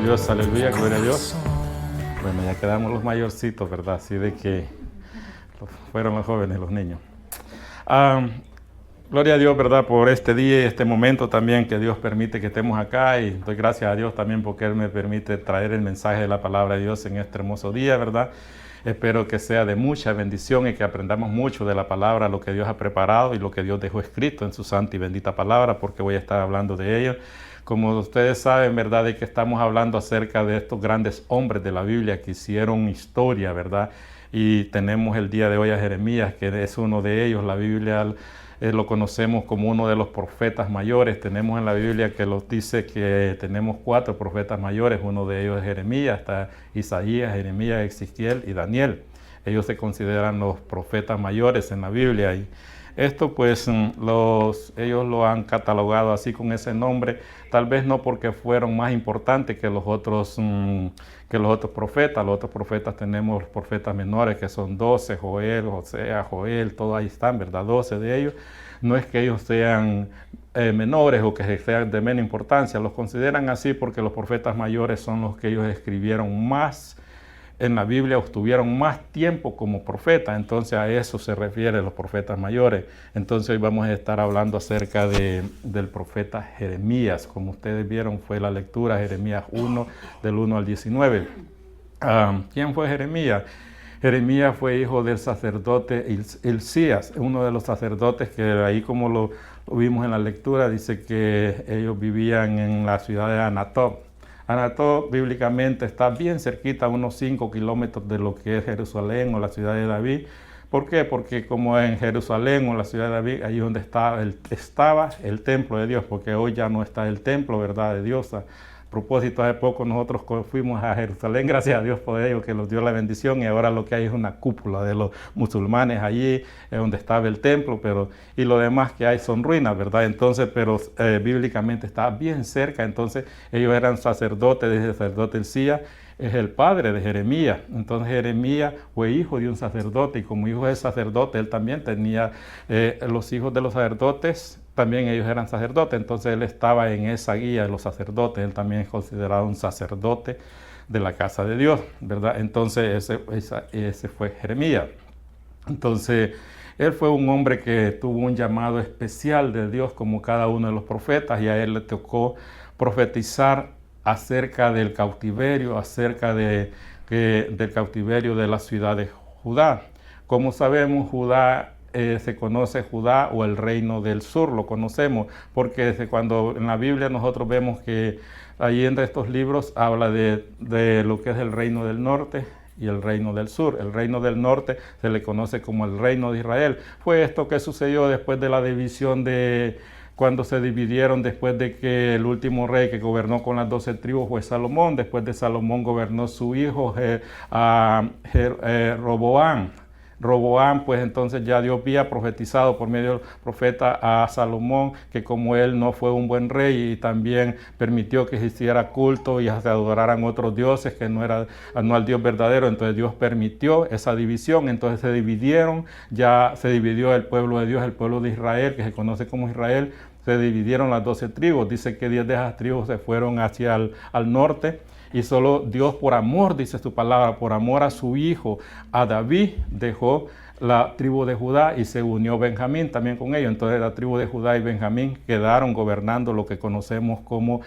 Dios, aleluya, gloria a Dios. Bueno, ya quedamos los mayorcitos, ¿verdad? Así de que fueron los jóvenes, los niños. Gloria a Dios, ¿verdad? Por este día y este momento también que Dios permite que estemos acá, y doy gracias a Dios también porque Él me permite traer el mensaje de la palabra de Dios en este hermoso día, ¿verdad? Espero que sea de mucha bendición y que aprendamos mucho de la palabra, lo que Dios ha preparado y lo que Dios dejó escrito en su santa y bendita palabra, porque voy a estar hablando de ello. Como ustedes saben, ¿verdad?, de que estamos hablando acerca de estos grandes hombres de la Biblia que hicieron historia, ¿verdad? Y tenemos el día de hoy a Jeremías, que es uno de ellos. La Biblia lo conocemos como uno de los profetas mayores. Tenemos en la Biblia que nos dice que tenemos 4 profetas mayores. Uno de ellos es Jeremías, está Isaías, Jeremías, Ezequiel y Daniel. Ellos se consideran los profetas mayores en la Biblia. Y esto pues ellos lo han catalogado así con ese nombre, tal vez no porque fueron más importantes que los otros profetas. Los otros profetas tenemos profetas menores que son 12, Joel, Osea, Joel, todos ahí están, ¿verdad? 12 de ellos. No es que ellos sean menores o que sean de menos importancia, los consideran así porque los profetas mayores son los que ellos escribieron más en la Biblia, estuvieron más tiempo como profetas. Entonces a eso se refiere los profetas mayores. Entonces hoy vamos a estar hablando acerca del profeta Jeremías. Como ustedes vieron, fue la lectura Jeremías 1, del 1 al 19. ¿Quién fue Jeremías? Jeremías fue hijo del sacerdote Hilcías, uno de los sacerdotes que ahí, como lo vimos en la lectura, dice que ellos vivían en la ciudad de Anatot. Anatot bíblicamente está bien cerquita, a unos 5 kilómetros de lo que es Jerusalén o la ciudad de David. ¿Por qué? Porque como en Jerusalén o la ciudad de David, ahí donde estaba el templo de Dios, porque hoy ya no está el templo, ¿verdad?, de Dios. A propósito, hace poco nosotros fuimos a Jerusalén, gracias a Dios por ello, que nos dio la bendición, y ahora lo que hay es una cúpula de los musulmanes allí, donde estaba el templo, y lo demás que hay son ruinas, ¿verdad? Entonces, pero bíblicamente está bien cerca. Entonces ellos eran sacerdotes, el sacerdote Hilcías es el padre de Jeremías. Entonces Jeremías fue hijo de un sacerdote, y como hijo de sacerdote, él también tenía los hijos de los sacerdotes, también ellos eran sacerdotes. Entonces él estaba en esa guía de los sacerdotes. Él también es considerado un sacerdote de la casa de Dios, ¿verdad? Entonces ese fue Jeremías. Entonces él fue un hombre que tuvo un llamado especial de Dios, como cada uno de los profetas, y a él le tocó profetizar acerca del cautiverio, acerca del cautiverio de la ciudad de Judá. Como sabemos, Judá se conoce Judá o el reino del sur, lo conocemos, porque cuando en la Biblia nosotros vemos que ahí en estos libros habla de lo que es el reino del norte y el reino del sur. El reino del norte se le conoce como el reino de Israel. Fue esto que sucedió después de la división cuando se dividieron, después de que el último rey que gobernó con las 12 tribus fue Salomón. Después de Salomón gobernó su hijo Roboam. Roboam, pues entonces ya Dios había profetizado por medio del profeta a Salomón que como él no fue un buen rey, y también permitió que se hiciera culto y se adoraran otros dioses que no al Dios verdadero, entonces Dios permitió esa división. Entonces se dividieron, ya se dividió el pueblo de Dios, el pueblo de Israel, que se conoce como Israel. Se dividieron las 12 tribus. Dice que 10 de esas tribus se fueron hacia al norte, y solo Dios, por amor, dice su palabra, por amor a su hijo, a David, dejó la tribu de Judá y se unió Benjamín también con ellos. Entonces la tribu de Judá y Benjamín quedaron gobernando lo que conocemos como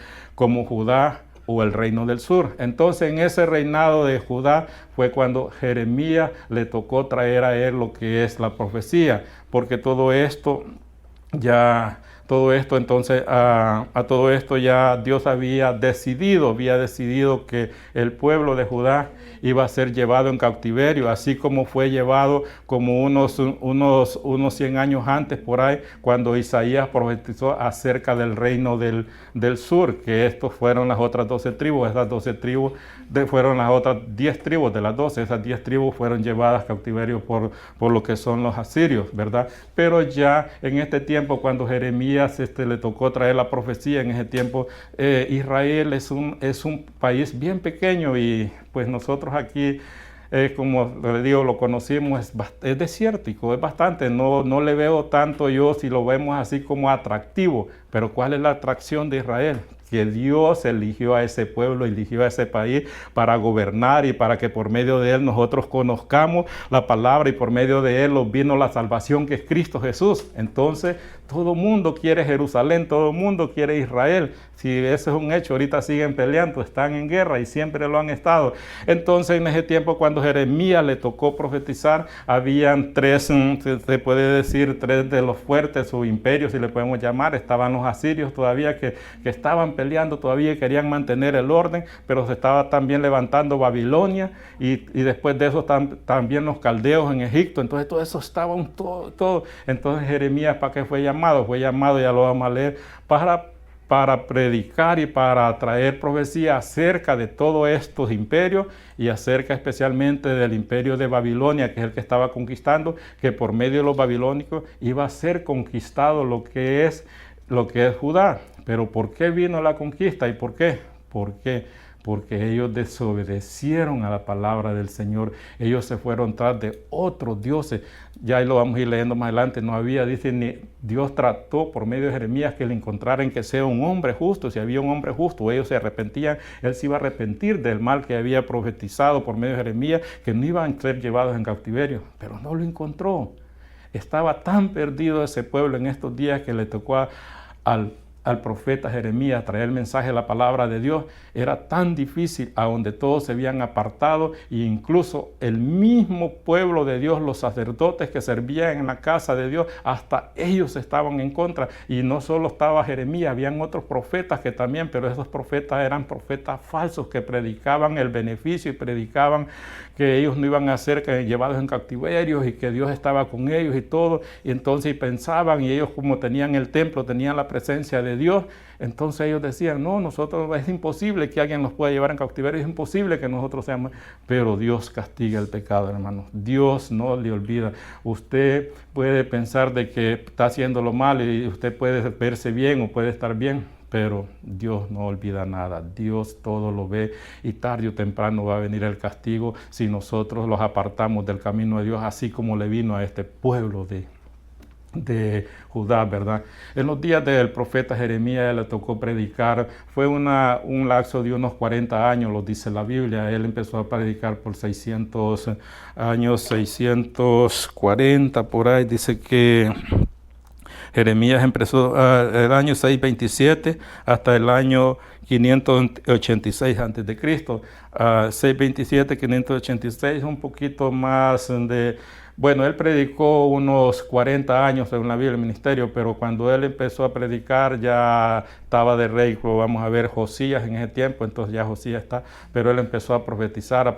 Judá o el reino del sur. Entonces en ese reinado de Judá fue cuando Jeremías le tocó traer a él lo que es la profecía, porque todo esto entonces a todo esto ya Dios había decidido que el pueblo de Judá iba a ser llevado en cautiverio, así como fue llevado como unos 100 años antes por ahí, cuando Isaías profetizó acerca del reino del sur, que estos fueron las otras 12 tribus. Esas 12 tribus fueron las otras 10 tribus de las 12. Esas 10 tribus fueron llevadas a cautiverio por lo que son los asirios, ¿verdad? Pero ya en este tiempo, cuando Jeremías le tocó traer la profecía, en ese tiempo Israel es un país bien pequeño, y pues nosotros aquí, como le digo, lo conocimos, es desértico, es bastante, no le veo tanto yo, si lo vemos así, como atractivo. Pero ¿cuál es la atracción de Israel? que Dios eligió a ese pueblo, eligió a ese país para gobernar y para que por medio de él nosotros conozcamos la palabra y por medio de él vino la salvación que es Cristo Jesús. Entonces todo mundo quiere Jerusalén, todo mundo quiere Israel. Si ese es un hecho, ahorita siguen peleando, están en guerra y siempre lo han estado. Entonces en ese tiempo cuando Jeremías le tocó profetizar, habían tres, se puede decir, tres de los fuertes o imperios, si le podemos llamar. Estaban los asirios todavía que estaban peleando, todavía querían mantener el orden, pero se estaba también levantando Babilonia y después de eso también los caldeos en Egipto. Entonces todo eso estaba todo. Entonces Jeremías, ¿para qué fue llamado? Fue llamado, ya lo vamos a leer, para predicar y para traer profecía acerca de todos estos imperios y acerca especialmente del imperio de Babilonia, que es el que estaba conquistando, que por medio de los babilónicos iba a ser conquistado lo que es Judá. Pero ¿por qué vino la conquista y por qué? Porque ellos desobedecieron a la palabra del Señor. Ellos se fueron tras de otros dioses. Ya ahí lo vamos a ir leyendo más adelante. No había, dice, ni Dios trató por medio de Jeremías que le encontraran que sea un hombre justo. Si había un hombre justo, ellos se arrepentían. Él se iba a arrepentir del mal que había profetizado por medio de Jeremías, que no iban a ser llevados en cautiverio. Pero no lo encontró. Estaba tan perdido ese pueblo en estos días que le tocó al profeta Jeremías traer el mensaje de la palabra de Dios. Era tan difícil, a donde todos se habían apartado, e incluso el mismo pueblo de Dios, los sacerdotes que servían en la casa de Dios, hasta ellos estaban en contra. Y no solo estaba Jeremías, habían otros profetas que también, pero esos profetas eran profetas falsos que predicaban el beneficio y predicaban que ellos no iban a ser llevados en cautiverio y que Dios estaba con ellos y todo. Y entonces pensaban, y ellos como tenían el templo, tenían la presencia de Dios, entonces ellos decían, no, nosotros es imposible que alguien nos pueda llevar en cautiverio, es imposible que nosotros seamos, pero Dios castiga el pecado, hermanos. Dios no le olvida. Usted puede pensar de que está haciendo lo mal y usted puede verse bien o puede estar bien, pero Dios no olvida nada. Dios todo lo ve y tarde o temprano va a venir el castigo si nosotros los apartamos del camino de Dios, así como le vino a este pueblo de Judá, ¿verdad? En los días del profeta Jeremías le tocó predicar, fue un lapso de unos 40 años, lo dice la Biblia. Él empezó a predicar por 600 años, 640 por ahí, dice que Jeremías empezó el año 627 hasta el año 586 antes de Cristo. 627, 586, un poquito más de... Bueno, él predicó unos 40 años según la Biblia, el ministerio, pero cuando él empezó a predicar ya estaba de rey, vamos a ver Josías en ese tiempo, entonces ya Josías está, pero él empezó a profetizar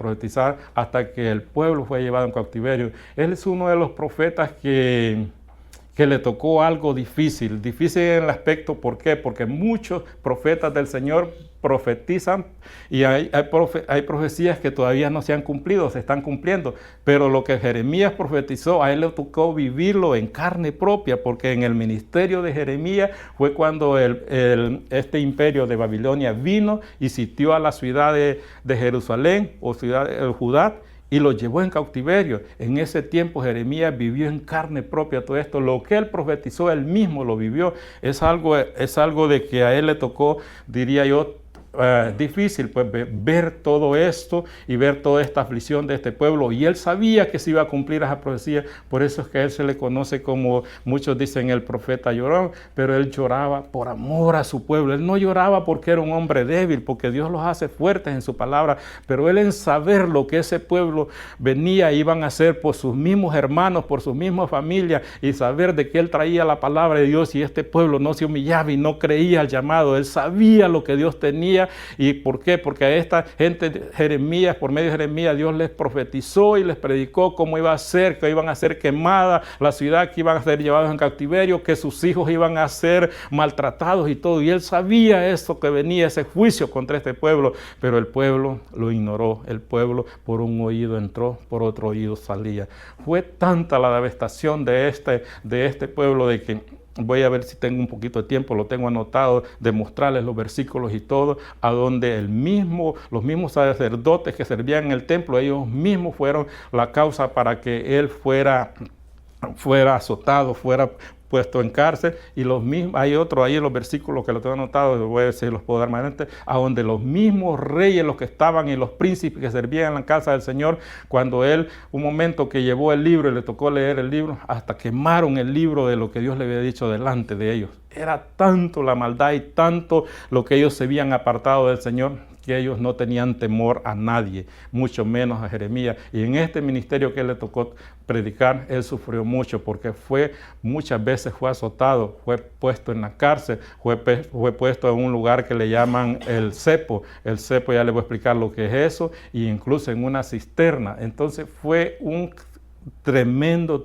hasta que el pueblo fue llevado en cautiverio. Él es uno de los profetas que le tocó algo difícil en el aspecto, ¿por qué? Porque muchos profetas del Señor profetizan y hay profecías que todavía no se han cumplido, se están cumpliendo, pero lo que Jeremías profetizó, a él le tocó vivirlo en carne propia, porque en el ministerio de Jeremías fue cuando este imperio de Babilonia vino y sitió a la ciudad de Jerusalén o ciudad de Judá, y lo llevó en cautiverio. En ese tiempo Jeremías vivió en carne propia todo esto. Lo que él profetizó, él mismo lo vivió. Es algo de que a él le tocó, diría yo, difícil, pues ver todo esto y ver toda esta aflicción de este pueblo, y él sabía que se iba a cumplir esa profecía. Por eso es que a él se le conoce como, muchos dicen, el profeta llorón, pero él lloraba por amor a su pueblo. Él no lloraba porque era un hombre débil, porque Dios los hace fuertes en su palabra, pero él, en saber lo que ese pueblo venía, iban a hacer por sus mismos hermanos, por sus mismas familias, y saber de que él traía la palabra de Dios, y este pueblo no se humillaba y no creía al llamado. Él sabía lo que Dios tenía. ¿Y por qué? Porque a esta gente, Jeremías, por medio de Jeremías, Dios les profetizó y les predicó cómo iba a ser, que iban a ser quemada la ciudad, que iban a ser llevados en cautiverio, que sus hijos iban a ser maltratados y todo. Y él sabía eso, que venía ese juicio contra este pueblo, pero el pueblo lo ignoró. El pueblo por un oído entró, por otro oído salía. Fue tanta la devastación de este pueblo, de que voy a ver si tengo un poquito de tiempo, lo tengo anotado, de mostrarles los versículos y todo, a donde los mismos sacerdotes que servían en el templo, ellos mismos fueron la causa para que él fuera azotado, fuera puesto en cárcel, y los mismos, hay otro ahí en los versículos que lo tengo anotado, voy a ver si los puedo dar más adelante, a donde los mismos reyes, los que estaban y los príncipes que servían en la casa del Señor, cuando él, un momento que llevó el libro y le tocó leer el libro, hasta quemaron el libro de lo que Dios le había dicho delante de ellos. Era tanto la maldad y tanto lo que ellos se habían apartado del Señor, que ellos no tenían temor a nadie, mucho menos a Jeremías. Y en este ministerio que él le tocó predicar, él sufrió mucho, porque muchas veces fue azotado, fue puesto en la cárcel, fue puesto en un lugar que le llaman el cepo. El cepo, ya le voy a explicar lo que es eso, y incluso en una cisterna. Entonces fue un tremendo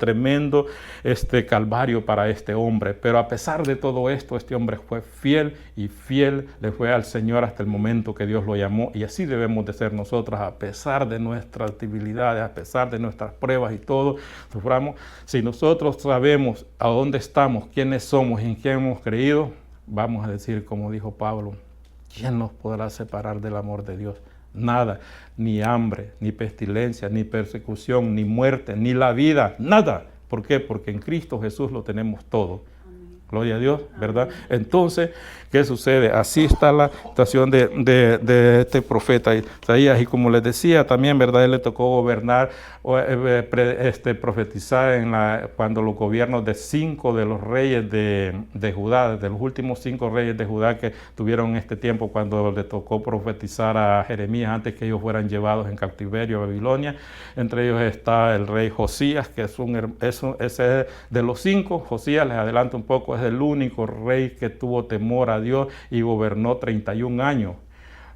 calvario para este hombre, pero a pesar de todo esto, este hombre fue fiel y fiel le fue al Señor hasta el momento que Dios lo llamó, y así debemos de ser nosotros, a pesar de nuestras debilidades, a pesar de nuestras pruebas y todo, suframos. Si nosotros sabemos a dónde estamos, quiénes somos y en quién hemos creído, vamos a decir como dijo Pablo, ¿quién nos podrá separar del amor de Dios? Nada, ni hambre, ni pestilencia, ni persecución, ni muerte, ni la vida, nada. ¿Por qué? Porque en Cristo Jesús lo tenemos todo. Amén. Gloria a Dios, ¿verdad? Amén. Entonces, ¿qué sucede? Así está la situación de este profeta Isaías. Y como les decía también, ¿verdad? Él le tocó gobernar, profetizar cuando los gobiernos de 5 de los reyes de Judá, de los últimos 5 reyes de Judá que tuvieron este tiempo, cuando le tocó profetizar a Jeremías antes que ellos fueran llevados en cautiverio a Babilonia. Entre ellos está el rey Josías, que ese de los 5, Josías, les adelanto un poco, es el único rey que tuvo temor a Dios y gobernó 31 años.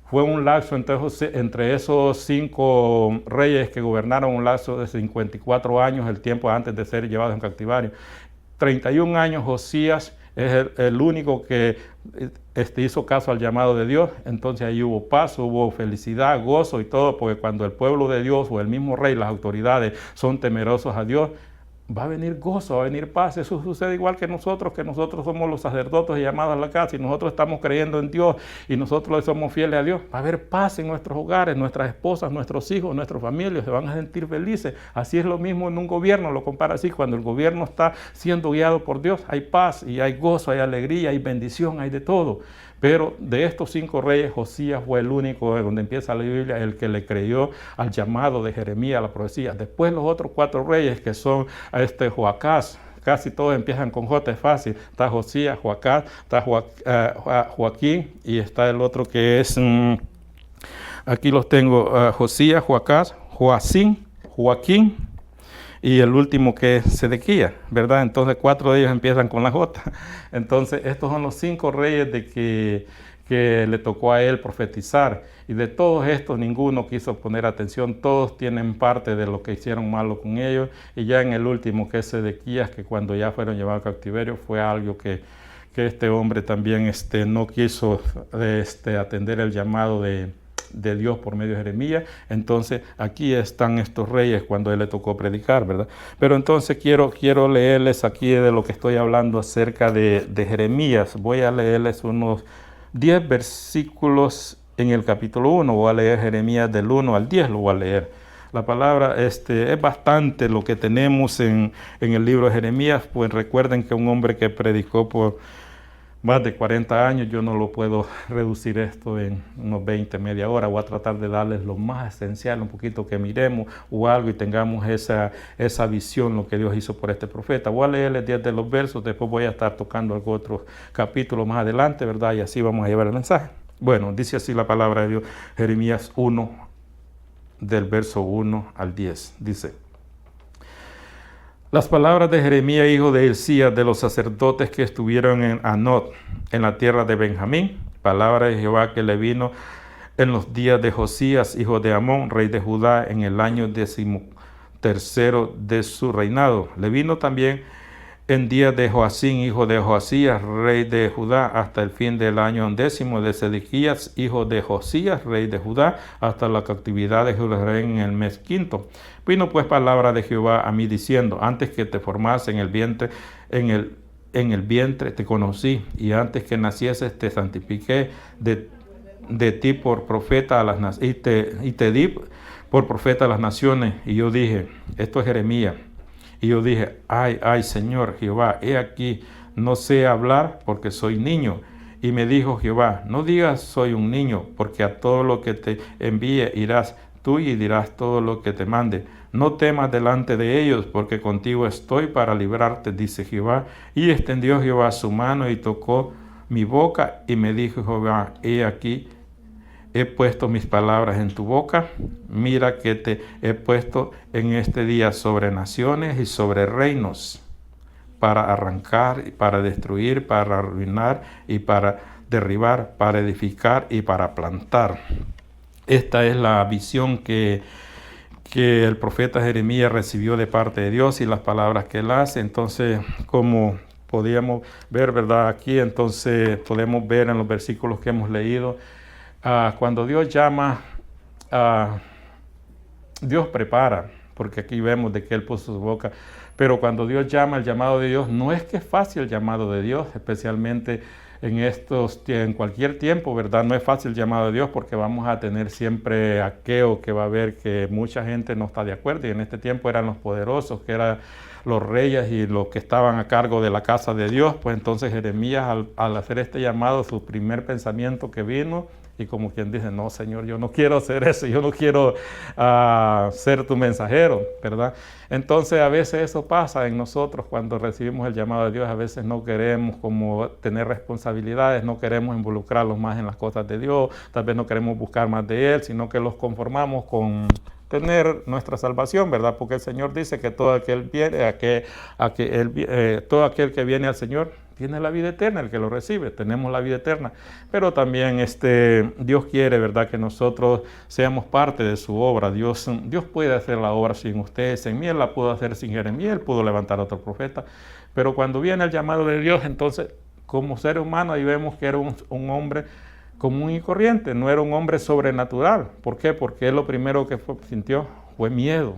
Fue un lapso entre esos 5 reyes que gobernaron, un lapso de 54 años, el tiempo antes de ser llevados en cautiverio. 31 años Josías es el único que hizo caso al llamado de Dios. Entonces ahí hubo paz, hubo felicidad, gozo y todo, porque cuando el pueblo de Dios o el mismo rey, las autoridades son temerosos a Dios, va a venir gozo, va a venir paz. Eso sucede igual que nosotros somos los sacerdotes llamados a la casa, y nosotros estamos creyendo en Dios y nosotros somos fieles a Dios. Va a haber paz en nuestros hogares, nuestras esposas, nuestros hijos, nuestras familias se van a sentir felices. Así es lo mismo en un gobierno, lo compara así. Cuando el gobierno está siendo guiado por Dios, hay paz y hay gozo, hay alegría, hay bendición, hay de todo. Pero de estos 5 reyes, Josías fue el único, donde empieza la Biblia, el que le creyó al llamado de Jeremías, a la profecía. Después los otros 4 reyes, que son Joacás, casi todos empiezan con J, es fácil. Está Josías, Joacás, está Joaquín, y está el otro que es, aquí los tengo, Josías, Joacás, Joaquín, y el último que es Sedequías, ¿verdad? Entonces 4 de ellos empiezan con la J. Entonces estos son los 5 reyes de que le tocó a él profetizar. Y de todos estos ninguno quiso poner atención, todos tienen parte de lo que hicieron malo con ellos. Y ya en el último, que es Sedequías, que cuando ya fueron llevados a cautiverio, fue algo que este hombre también no quiso atender el llamado de Dios por medio de Jeremías. Entonces aquí están estos reyes cuando él le tocó predicar, ¿verdad? Pero entonces quiero leerles aquí de lo que estoy hablando acerca de Jeremías. Voy a leerles unos 10 versículos en el capítulo 1. Voy a leer Jeremías del 1 al 10, lo voy a leer. La palabra es bastante lo que tenemos en el libro de Jeremías. Pues recuerden que un hombre que predicó por más de 40 años, yo no lo puedo reducir esto en unos 20, media hora. Voy a tratar de darles lo más esencial, un poquito que miremos o algo y tengamos esa visión, lo que Dios hizo por este profeta. Voy a leerles 10 de los versos, después voy a estar tocando algún otro capítulo más adelante, ¿verdad? Y así vamos a llevar el mensaje. Bueno, dice así la palabra de Dios, Jeremías 1, del verso 1 al 10. Dice: las palabras de Jeremías, hijo de Hilcías, de los sacerdotes que estuvieron en Anot, en la tierra de Benjamín, palabra de Jehová que le vino en los días de Josías, hijo de Amón, rey de Judá, en el año 13º de su reinado. Le vino también en días de Joacín, hijo de Josías, rey de Judá, hasta el fin del año 10º de Sedequías, hijo de Josías, rey de Judá, hasta la cautividad de Jerusalén en el mes 5. Vino pues palabra de Jehová a mí diciendo: antes que te formase en el vientre, en el vientre te conocí, y antes que nacieses te santifiqué de ti por profeta a las naciones, y te di por profeta a las naciones. Y yo dije: esto es Jeremías, Y yo dije, ay, ay, Señor Jehová, he aquí, no sé hablar porque soy niño. Y me dijo Jehová, no digas soy un niño, porque a todo lo que te envíe irás tú y dirás todo lo que te mande. No temas delante de ellos, porque contigo estoy para librarte, dice Jehová. Y extendió Jehová su mano y tocó mi boca, y me dijo Jehová, he aquí, he puesto mis palabras en tu boca. Mira que te he puesto en este día sobre naciones y sobre reinos, para arrancar, para destruir, para arruinar y para derribar, para edificar y para plantar. Esta es la visión que el profeta Jeremías recibió de parte de Dios y las palabras que él hace. Entonces, como podíamos ver, ¿verdad? Aquí, entonces podemos ver en los versículos que hemos leído, cuando Dios llama, Dios prepara, porque aquí vemos de que Él puso su boca, pero cuando Dios llama, el llamado de Dios, no es que es fácil el llamado de Dios, especialmente en cualquier tiempo, ¿verdad? No es fácil el llamado de Dios porque vamos a tener siempre aquello que va a haber que mucha gente no está de acuerdo, y en este tiempo eran los poderosos, que eran los reyes y los que estaban a cargo de la casa de Dios. Pues entonces Jeremías, al hacer este llamado, su primer pensamiento que vino, y como quien dice, no, Señor, yo no quiero hacer eso, yo no quiero ser tu mensajero, ¿verdad? Entonces a veces eso pasa en nosotros cuando recibimos el llamado de Dios. A veces no queremos como tener responsabilidades, no queremos involucrarlos más en las cosas de Dios, tal vez no queremos buscar más de Él, sino que los conformamos con tener nuestra salvación, ¿verdad? Porque el Señor dice que todo aquel todo aquel que viene al Señor tiene la vida eterna, el que lo recibe, tenemos la vida eterna. Pero también Dios quiere, ¿verdad?, que nosotros seamos parte de su obra. Dios puede hacer la obra sin ustedes, en mí. Él la pudo hacer sin Jeremías, Él pudo levantar a otro profeta. Pero cuando viene el llamado de Dios, entonces, como ser humano, ahí vemos que era un hombre común y corriente, no era un hombre sobrenatural. ¿Por qué? Porque él lo primero que sintió fue miedo.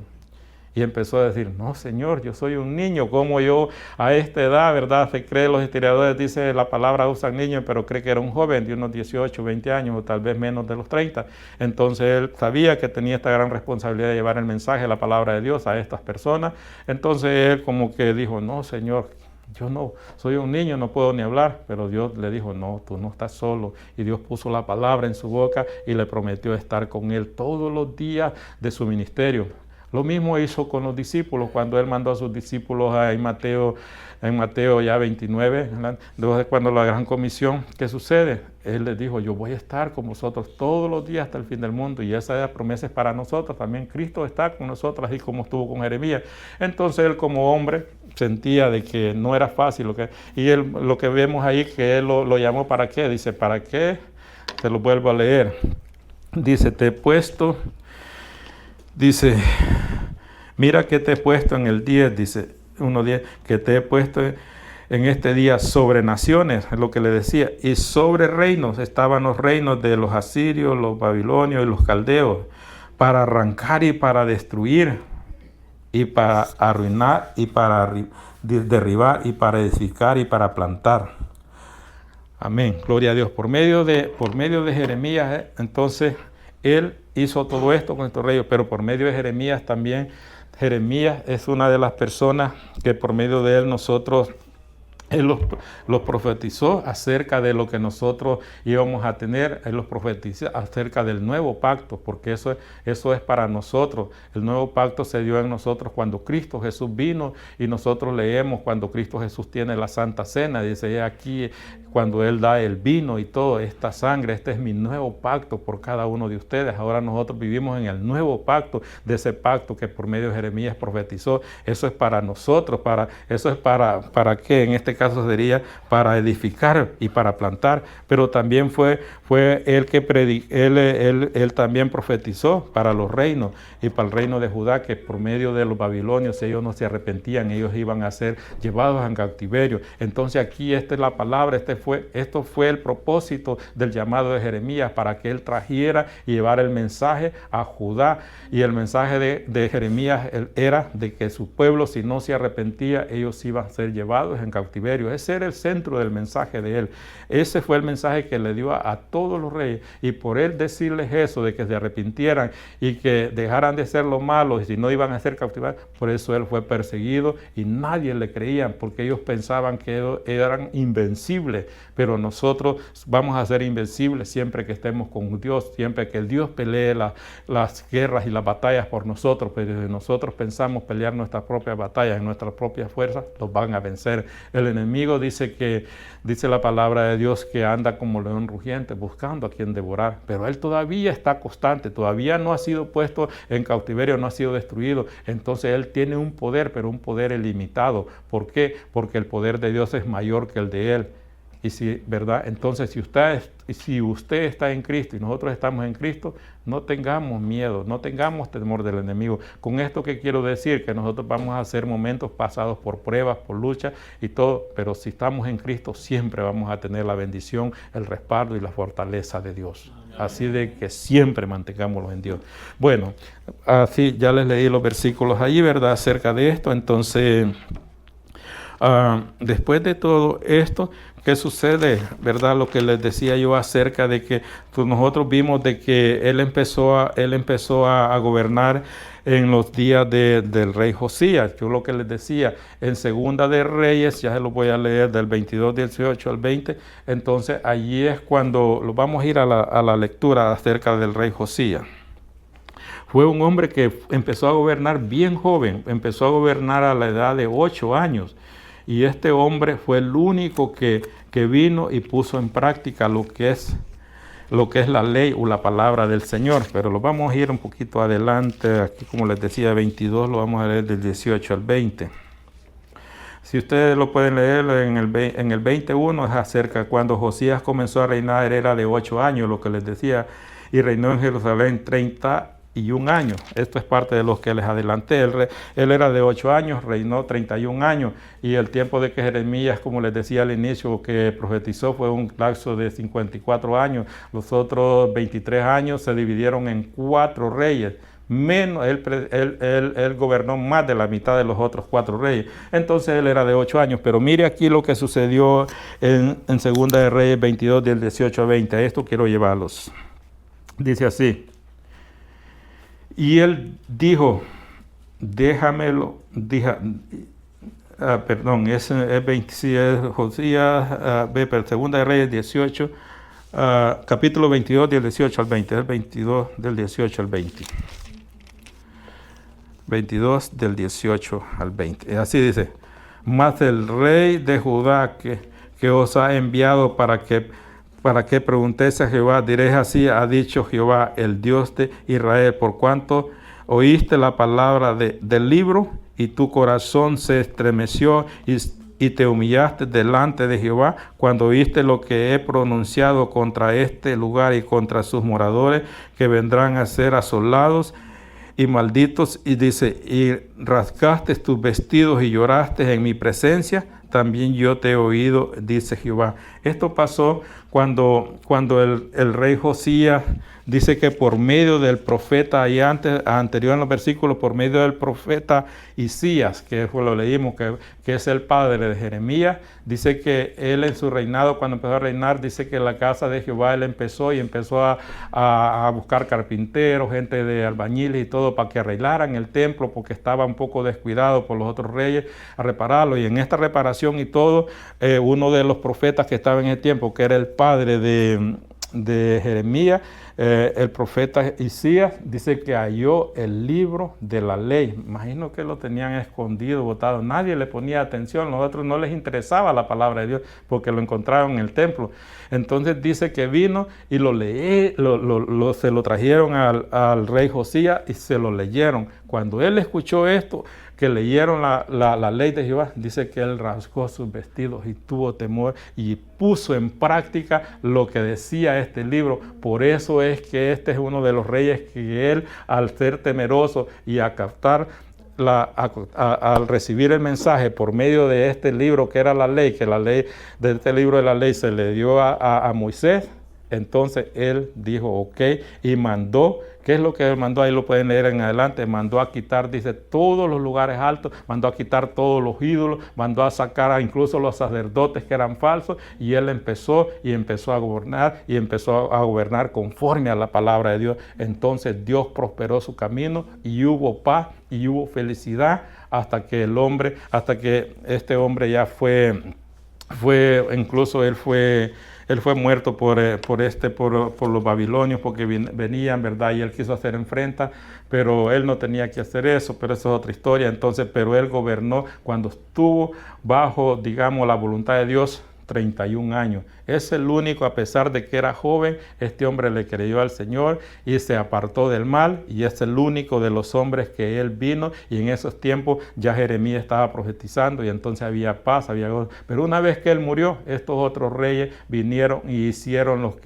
Y empezó a decir, no, Señor, yo soy un niño, como yo a esta edad, ¿verdad? Se cree, los historiadores dicen la palabra, usan niño, pero cree que era un joven de unos 18, 20 años, o tal vez menos de los 30. Entonces él sabía que tenía esta gran responsabilidad de llevar el mensaje, la palabra de Dios a estas personas. Entonces él como que dijo, no, Señor, yo no, soy un niño, no puedo ni hablar. Pero Dios le dijo, no, tú no estás solo. Y Dios puso la palabra en su boca y le prometió estar con él todos los días de su ministerio. Lo mismo hizo con los discípulos cuando Él mandó a sus discípulos en Mateo ya 29, después cuando la gran comisión, ¿qué sucede? Él les dijo, yo voy a estar con vosotros todos los días hasta el fin del mundo, y esa promesa es para nosotros. También Cristo está con nosotros, así como estuvo con Jeremías. Entonces Él como hombre sentía de que no era fácil, y lo que vemos ahí, que Él lo llamó ¿para qué? Dice, ¿para qué? Te lo vuelvo a leer. Dice, te he puesto... Dice, mira que te he puesto en el 10, dice 1:10, que te he puesto en este día sobre naciones, es lo que le decía, y sobre reinos. Estaban los reinos de los asirios, los babilonios y los caldeos, para arrancar y para destruir, y para arruinar y para derribar y para edificar y para plantar. Amén, gloria a Dios. Por medio de Jeremías, entonces, él hizo todo esto con estos reyes, pero por medio de Jeremías también. Jeremías es una de las personas que por medio de él Él los profetizó acerca de lo que nosotros íbamos a tener. Él los profetizó acerca del nuevo pacto, porque eso es para nosotros. El nuevo pacto se dio en nosotros cuando Cristo Jesús vino, y nosotros leemos cuando Cristo Jesús tiene la Santa Cena. Dice aquí, cuando Él da el vino y todo, esta sangre, este es mi nuevo pacto por cada uno de ustedes. Ahora nosotros vivimos en el nuevo pacto, de ese pacto que por medio de Jeremías profetizó. Eso es para nosotros, ¿para qué? En este caso sería para edificar y para plantar, pero también fue él que él también profetizó para los reinos y para el reino de Judá, que por medio de los babilonios, ellos no se arrepentían, ellos iban a ser llevados en cautiverio. Entonces aquí esta es la palabra, esto fue el propósito del llamado de Jeremías, para que él trajera y llevara el mensaje a Judá. Y el mensaje de Jeremías era de que su pueblo, si no se arrepentía, ellos iban a ser llevados en cautiverio. cautiverio. Ese era el centro del mensaje de él. Ese fue el mensaje que le dio a todos los reyes. Y por él decirles eso, de que se arrepintieran y que dejaran de ser lo malo, y si no iban a ser cautivados, por eso él fue perseguido y nadie le creía, porque ellos pensaban que eran invencibles. Pero nosotros vamos a ser invencibles siempre que estemos con Dios, siempre que el Dios pelee las guerras y las batallas por nosotros. Pero si nosotros pensamos pelear nuestras propias batallas en nuestras propias fuerzas, los van a vencer. El enemigo dice la palabra de Dios que anda como león rugiente buscando a quien devorar, pero él todavía está constante, todavía no ha sido puesto en cautiverio, no ha sido destruido. Entonces él tiene un poder, pero un poder ilimitado. ¿Por qué? Porque el poder de Dios es mayor que el de él. Y si, ¿verdad? Entonces, si usted está en Cristo y nosotros estamos en Cristo, no tengamos miedo, no tengamos temor del enemigo. Con esto que quiero decir, que nosotros vamos a hacer momentos pasados por pruebas, por lucha y todo, pero si estamos en Cristo, siempre vamos a tener la bendición, el respaldo y la fortaleza de Dios. Así de que siempre mantengámoslo en Dios. Bueno, así ya les leí los versículos ahí, ¿verdad? Acerca de esto. Entonces, después de todo esto, ¿qué sucede? ¿Verdad? Lo que les decía yo acerca de que nosotros vimos de que él empezó a gobernar en los días del rey Josías. Yo lo que les decía, en Segunda de Reyes, ya se lo voy a leer del 22, 18 al 20, entonces allí es cuando lo vamos a ir a la lectura acerca del rey Josías. Fue un hombre que empezó a gobernar bien joven, empezó a gobernar a la edad de 8 años. Y este hombre fue el único que vino y puso en práctica lo que es la ley o la palabra del Señor. Pero lo vamos a ir un poquito adelante. Aquí, como les decía, 22, lo vamos a leer del 18 al 20. Si ustedes lo pueden leer en el 21, es acerca cuando Josías comenzó a reinar, era de 8 años, lo que les decía, y reinó en Jerusalén 31 años. Esto es parte de los que les adelanté. Él era de 8 años, reinó 31 años, y el tiempo de que Jeremías, como les decía al inicio, que profetizó fue un lapso de 54 años. Los otros 23 años se dividieron en 4 reyes. Menos, él gobernó más de la mitad de los otros 4 reyes. Entonces él era de 8 años. Pero mire aquí lo que sucedió en Segunda de Reyes 22, del 18 a 20. A esto quiero llevarlos. Dice así. Y él dijo, déjamelo, es Josías, Segunda de Reyes 18, capítulo 22 del 18 al 20, es 22 del 18 al 20. 22 del 18 al 20. Así dice, mas el rey de Judá que os ha enviado para que preguntéis a Jehová, diréis así, ha dicho Jehová, el Dios de Israel, por cuanto oíste la palabra del libro, y tu corazón se estremeció y te humillaste delante de Jehová, cuando oíste lo que he pronunciado contra este lugar y contra sus moradores, que vendrán a ser asolados y malditos, y dice, y rasgaste tus vestidos y lloraste en mi presencia, también yo te he oído, dice Jehová. Esto pasó cuando el rey Josías dice que por medio del profeta, ahí anterior en los versículos, por medio del profeta Isías, que lo leímos, que es el padre de Jeremías, dice que él en su reinado, cuando empezó a reinar, dice que en la casa de Jehová él empezó a buscar carpinteros, gente de albañiles y todo, para que arreglaran el templo, porque estaba un poco descuidado por los otros reyes, a repararlo. Y en esta reparación y todo, uno de los profetas que estaba en ese tiempo, que era el padre de Jeremías, el profeta Isías, dice que halló el libro de la ley. Imagino que lo tenían escondido, botado. Nadie le ponía atención. Los otros no les interesaba la palabra de Dios porque lo encontraron en el templo. Entonces dice que vino y se lo trajeron al rey Josías y se lo leyeron. Cuando él escuchó esto, que leyeron la ley de Jehová, dice que él rasgó sus vestidos y tuvo temor y puso en práctica lo que decía este libro. Por eso es que este es uno de los reyes que él, al ser temeroso y a captar, al recibir el mensaje por medio de este libro que era la ley, que la ley de este libro de la ley se le dio a Moisés, Entonces él dijo, ok, y mandó. ¿Qué es lo que él mandó? Ahí lo pueden leer en adelante. Mandó a quitar, dice, todos los lugares altos, mandó a quitar todos los ídolos, mandó a sacar a incluso los sacerdotes que eran falsos, y él empezó a gobernar, y empezó a gobernar conforme a la palabra de Dios. Entonces Dios prosperó su camino, y hubo paz, y hubo felicidad, hasta que este hombre ya incluso él fue muerto por los babilonios, porque venían, ¿verdad? Y él quiso hacer enfrenta, pero él no tenía que hacer eso, pero eso es otra historia. Entonces, pero él gobernó cuando estuvo bajo, digamos, la voluntad de Dios, 31 años. Es el único, a pesar de que era joven, este hombre le creyó al Señor y se apartó del mal, y es el único de los hombres que él vino, y en esos tiempos ya Jeremías estaba profetizando, y entonces había paz, había gozo. Pero una vez que él murió, estos otros reyes vinieron y hicieron lo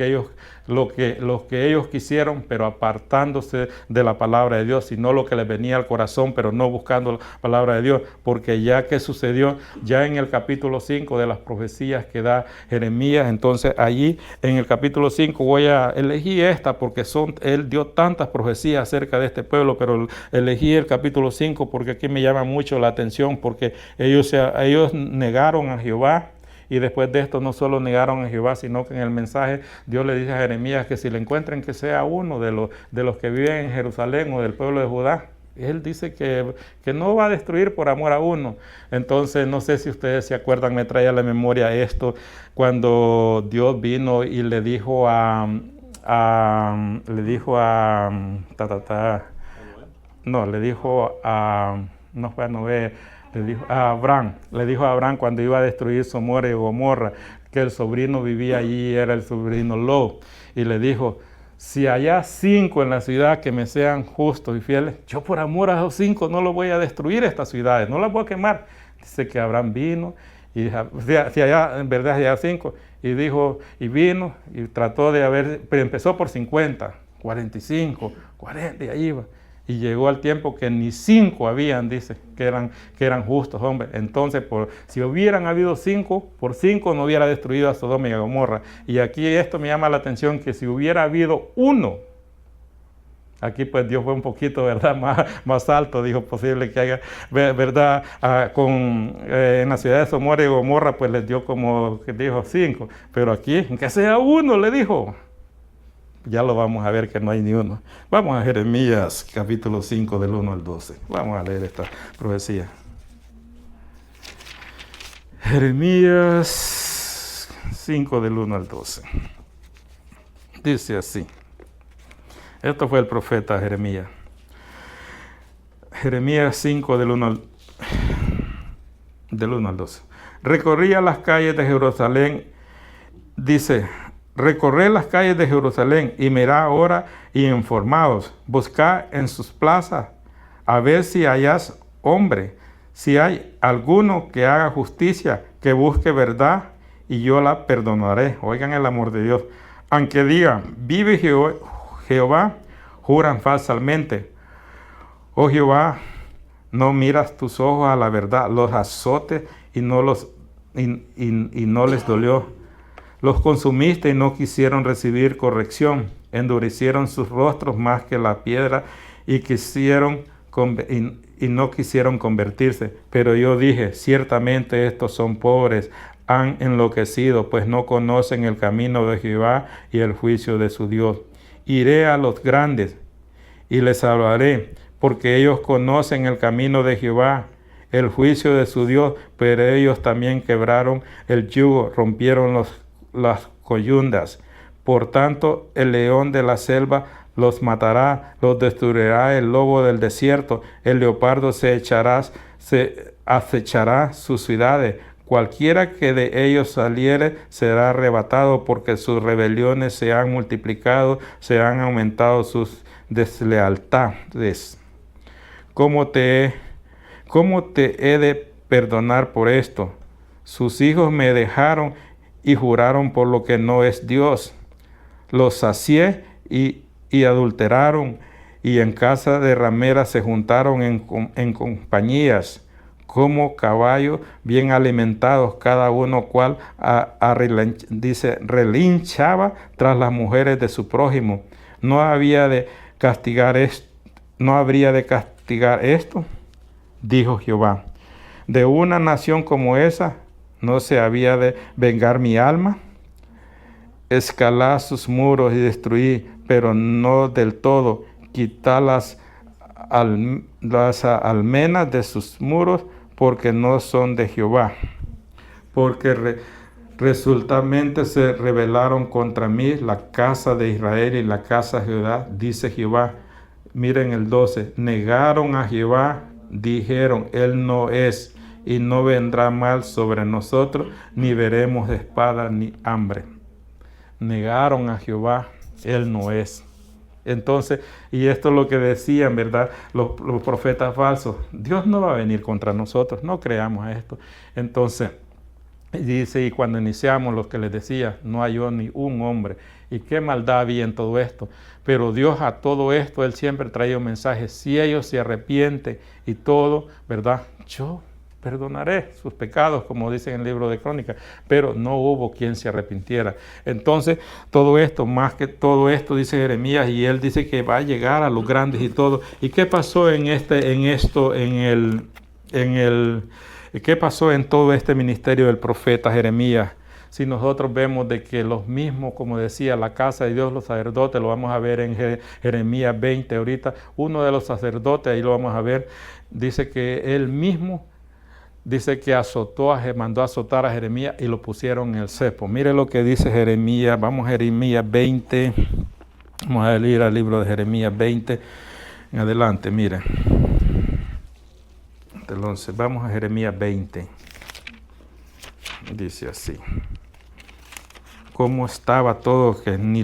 que ellos quisieron, pero apartándose de la palabra de Dios, sino lo que les venía al corazón, pero no buscando la palabra de Dios, porque ya que sucedió, ya en el capítulo 5 de las profecías que da Jeremías, entonces allí en el capítulo 5 voy a elegir esta, porque él dio tantas profecías acerca de este pueblo, pero elegí el capítulo 5 porque aquí me llama mucho la atención, porque ellos negaron a Jehová. Y después de esto no solo negaron a Jehová, sino que en el mensaje Dios le dice a Jeremías que si le encuentren, que sea uno de los que viven en Jerusalén o del pueblo de Judá. Él dice que no va a destruir por amor a uno. Entonces, no sé si ustedes se acuerdan, me trae a la memoria esto, cuando Dios vino y le dijo a Abraham, le dijo a Abraham cuando iba a destruir Sodoma y Gomorra, que el sobrino vivía allí, era el sobrino Lot, y le dijo, si haya 5 en la ciudad que me sean justos y fieles, yo por amor a esos 5 no los voy a destruir estas ciudades, no las voy a quemar. Dice que Abraham vino, y si allá, en verdad, haya 5, y dijo, y vino, y trató pero empezó por 50, 45, 40, y ahí iba. Y llegó al tiempo que ni 5 habían, dice, que eran justos, hombre. Entonces, si hubieran habido 5, por 5 no hubiera destruido a Sodoma y a Gomorra. Y aquí esto me llama la atención, que si hubiera habido 1, aquí pues Dios fue un poquito, ¿verdad?, más alto, dijo, posible que haya, ¿verdad?, en la ciudad de Sodoma y Gomorra, pues les dio como, que dijo, 5. Pero aquí, que sea 1, le dijo. Ya lo vamos a ver que no hay ni uno. Vamos a Jeremías capítulo 5 del 1 al 12. Vamos a leer esta profecía. Jeremías 5 del 1 al 12. Dice así. Esto fue el profeta Jeremías. Jeremías 5 del 1 al 12. Recorría las calles de Jerusalén, dice, recorred las calles de Jerusalén y mirad ahora y informaos, buscad en sus plazas, a ver si hayas hombre, si hay alguno que haga justicia, que busque verdad, y yo la perdonaré. Oigan el amor de Dios. Aunque digan, vive Jehová, juran falsamente. Oh Jehová, no miras tus ojos a la verdad, los azotes y no les dolió. Los consumiste y no quisieron recibir corrección. Endurecieron sus rostros más que la piedra y no quisieron convertirse. Pero yo dije, ciertamente estos son pobres, han enloquecido, pues no conocen el camino de Jehová y el juicio de su Dios. Iré a los grandes y les hablaré, porque ellos conocen el camino de Jehová, el juicio de su Dios, pero ellos también quebraron el yugo, rompieron las coyundas. Por tanto, el león de la selva los matará, los destruirá el lobo del desierto, el leopardo se acechará sus ciudades. Cualquiera que de ellos saliere será arrebatado, porque sus rebeliones se han multiplicado, se han aumentado sus deslealtades. ¿Cómo te he de perdonar por esto? Sus hijos me dejaron y juraron por lo que no es Dios. Los sacié y adulteraron, y en casa de rameras se juntaron en compañías. como caballos bien alimentados, cada uno cual relinchaba tras las mujeres de su prójimo. No habría de castigar esto, dijo Jehová. De una nación como esa, ¿no se había de vengar mi alma? Escalar sus muros y destruir, pero no del todo, quitar las almenas de sus muros, porque no son de Jehová. Porque resultamente se rebelaron contra mí la casa de Israel y la casa de Judá, dice Jehová. Miren el 12, negaron a Jehová, dijeron, Él no es, y no vendrá mal sobre nosotros, ni veremos espada ni hambre. Negaron a Jehová, Él no es. Entonces, y esto es lo que decían, ¿verdad? Los profetas falsos. Dios no va a venir contra nosotros, no creamos a esto. Entonces, dice, y cuando iniciamos, lo que les decía, no halló ni un hombre. Y qué maldad había en todo esto. Pero Dios a todo esto, Él siempre traía un mensaje. Si ellos se arrepienten y todo, ¿verdad? Yo perdonaré sus pecados, como dice en el libro de Crónicas, pero no hubo quien se arrepintiera. Entonces, todo esto, más que todo esto, dice Jeremías, y él dice que va a llegar a los grandes y todo. ¿Y qué pasó qué pasó en todo este ministerio del profeta Jeremías? Si nosotros vemos de que los mismos, como decía, la casa de Dios, los sacerdotes, lo vamos a ver en Jeremías 20 ahorita, uno de los sacerdotes, ahí lo vamos a ver, dice que él mismo, dice que mandó a azotar a Jeremías y lo pusieron en el cepo. Mire lo que dice Jeremías, vamos a Jeremías 20, vamos a leer al libro de Jeremías 20, en adelante, mire. Entonces, vamos a Jeremías 20, dice así. Cómo estaba todo, que ni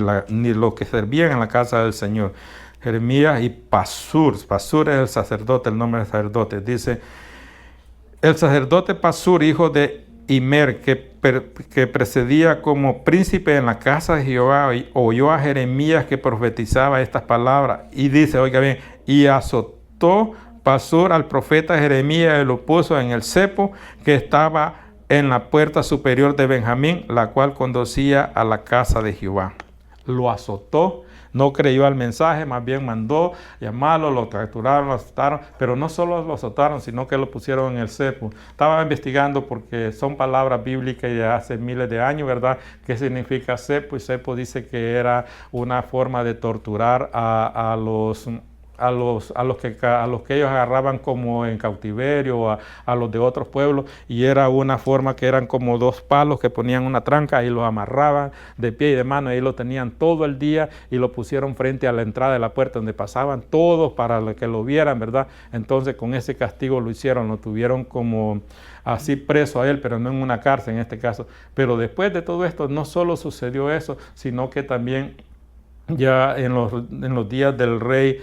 lo que servían en la casa del Señor. Jeremías y Pasur es el sacerdote, el nombre del sacerdote, dice, el sacerdote Pasur, hijo de Immer, que precedía como príncipe en la casa de Jehová, oyó a Jeremías que profetizaba estas palabras y dice, oiga bien, y azotó Pasur al profeta Jeremías y lo puso en el cepo que estaba en la puerta superior de Benjamín, la cual conducía a la casa de Jehová. Lo azotó. No creyó al mensaje, más bien mandó llamarlo, lo capturaron, lo azotaron, pero no solo lo azotaron, sino que lo pusieron en el cepo. Estaba investigando porque son palabras bíblicas de hace miles de años, ¿verdad? ¿Qué significa cepo? Y cepo dice que era una forma de torturar a los que ellos agarraban como en cautiverio, a los de otros pueblos, y era una forma que eran como dos palos que ponían una tranca y los amarraban de pie y de mano, y ahí lo tenían todo el día y lo pusieron frente a la entrada de la puerta donde pasaban todos para que lo vieran, ¿verdad? Entonces con ese castigo lo hicieron, lo tuvieron como así preso a él, pero no en una cárcel en este caso. Pero después de todo esto no solo sucedió eso, sino que también ya en los días del rey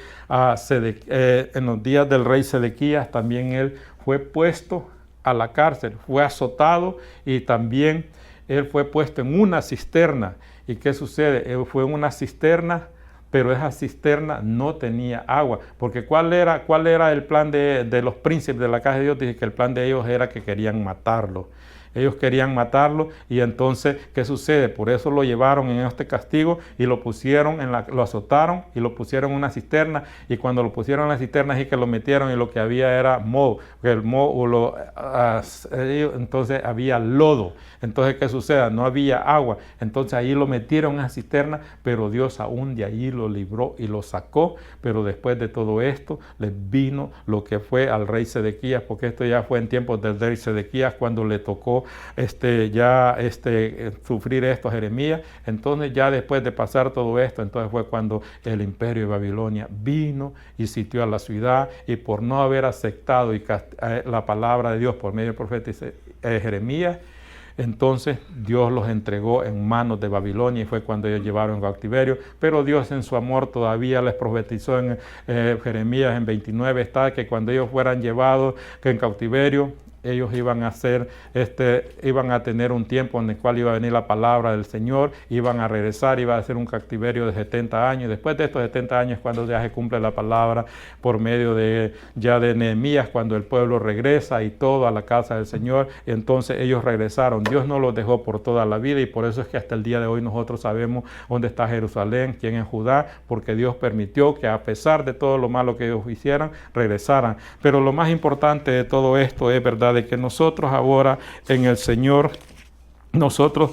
Sedequías, también él fue puesto a la cárcel, fue azotado y también él fue puesto en una cisterna. ¿Y qué sucede? Él fue en una cisterna, pero esa cisterna no tenía agua, porque ¿cuál era el plan de los príncipes de la casa de Dios? Dice que el plan de ellos era que querían matarlo. Ellos querían matarlo y entonces, ¿qué sucede? Por eso lo llevaron en este castigo y lo pusieron, lo azotaron y lo pusieron en una cisterna, y cuando lo pusieron en la cisterna y que lo metieron y lo que había era moho, entonces había lodo. Entonces, ¿qué sucede? No había agua. Entonces ahí lo metieron en la cisterna, pero Dios aún de ahí lo libró y lo sacó. Pero después de todo esto, les vino lo que fue al rey Sedequías, porque esto ya fue en tiempos del rey Sedequías cuando le tocó sufrir esto a Jeremías. Entonces ya después de pasar todo esto, entonces fue cuando el imperio de Babilonia vino y sitió a la ciudad, y por no haber aceptado la palabra de Dios por medio del profeta Jeremías, entonces Dios los entregó en manos de Babilonia, y fue cuando ellos llevaron en cautiverio. Pero Dios en su amor todavía les profetizó en Jeremías en 29, está que cuando ellos fueran llevados en cautiverio, ellos iban a tener un tiempo en el cual iba a venir la palabra del Señor, iban a regresar, iba a ser un cautiverio de 70 años. Después de estos 70 años cuando ya se cumple la palabra por medio de Nehemías, cuando el pueblo regresa y todo a la casa del Señor, entonces ellos regresaron. Dios no los dejó por toda la vida, y por eso es que hasta el día de hoy nosotros sabemos dónde está Jerusalén, quién es Judá, porque Dios permitió que a pesar de todo lo malo que ellos hicieran, regresaran. Pero lo más importante de todo esto es, verdad, de que nosotros ahora en el Señor, nosotros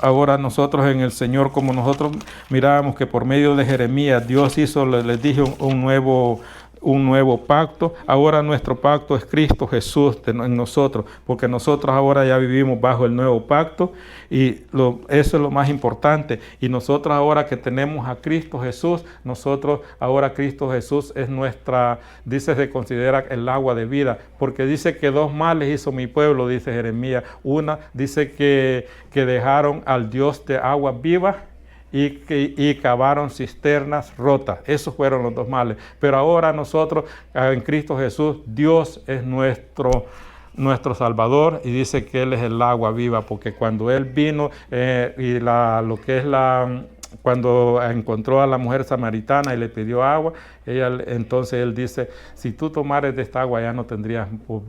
en el Señor, como nosotros mirábamos que por medio de Jeremías Dios hizo, les dije, un nuevo pacto. Ahora nuestro pacto es Cristo Jesús en nosotros, porque nosotros ahora ya vivimos bajo el nuevo pacto, y eso es lo más importante. Y nosotros ahora que tenemos a Cristo Jesús, Cristo Jesús es dice, se considera el agua de vida, porque dice que 2 males hizo mi pueblo, dice Jeremías. Una, dice que dejaron al Dios de aguas vivas, y cavaron cisternas rotas. Esos fueron los 2 males. Pero ahora nosotros, en Cristo Jesús, Dios es nuestro Salvador, y dice que Él es el agua viva, porque cuando Él vino cuando encontró a la mujer samaritana y le pidió agua, entonces Él dice: si tú tomares de esta agua ya no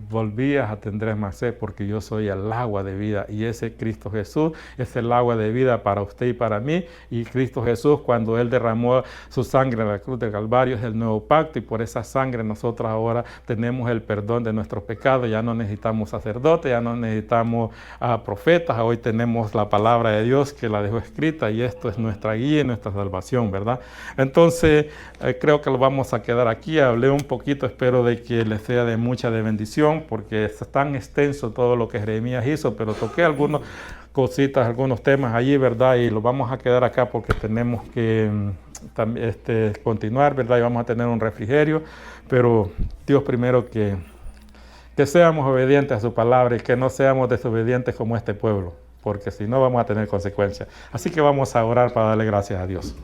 volvías a tener más sed, porque yo soy el agua de vida. Y ese Cristo Jesús es el agua de vida para usted y para mí. Y Cristo Jesús, cuando Él derramó su sangre en la cruz del Calvario, es el nuevo pacto, y por esa sangre nosotros ahora tenemos el perdón de nuestros pecados. Ya no necesitamos sacerdotes, ya no necesitamos profetas. Hoy tenemos la palabra de Dios, que la dejó escrita, y esto es nuestra guía y nuestra salvación, ¿verdad? Entonces creo que lo vamos a quedar aquí. Hablé un poquito, espero de que les sea de mucha bendición, porque es tan extenso todo lo que Jeremías hizo, pero toqué algunas cositas, algunos temas allí, ¿verdad? Y lo vamos a quedar acá porque tenemos que continuar, ¿verdad? Y vamos a tener un refrigerio, pero Dios primero que seamos obedientes a su palabra, y que no seamos desobedientes como este pueblo, porque si no vamos a tener consecuencias. Así que vamos a orar para darle gracias a Dios.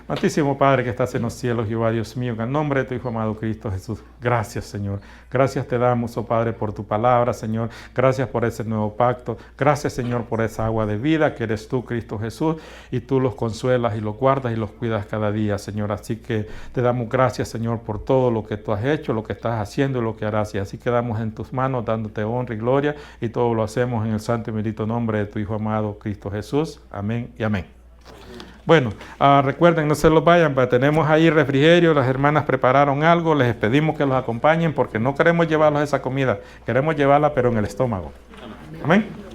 Santísimo Padre que estás en los cielos, Jehová Dios mío, en el nombre de tu Hijo amado Cristo Jesús, gracias, Señor. Gracias te damos, oh Padre, por tu palabra, Señor. Gracias por ese nuevo pacto. Gracias, Señor, por esa agua de vida que eres tú, Cristo Jesús, y tú los consuelas y los guardas y los cuidas cada día, Señor. Así que te damos gracias, Señor, por todo lo que tú has hecho, lo que estás haciendo y lo que harás. Y así quedamos en tus manos, dándote honra y gloria, y todo lo hacemos en el santo y bendito nombre de tu Hijo amado Cristo Jesús. Amén y amén. Bueno, recuerden, no se los vayan, tenemos ahí refrigerio, las hermanas prepararon algo, les pedimos que los acompañen, porque no queremos llevarlos esa comida, queremos llevarla pero en el estómago. Amén.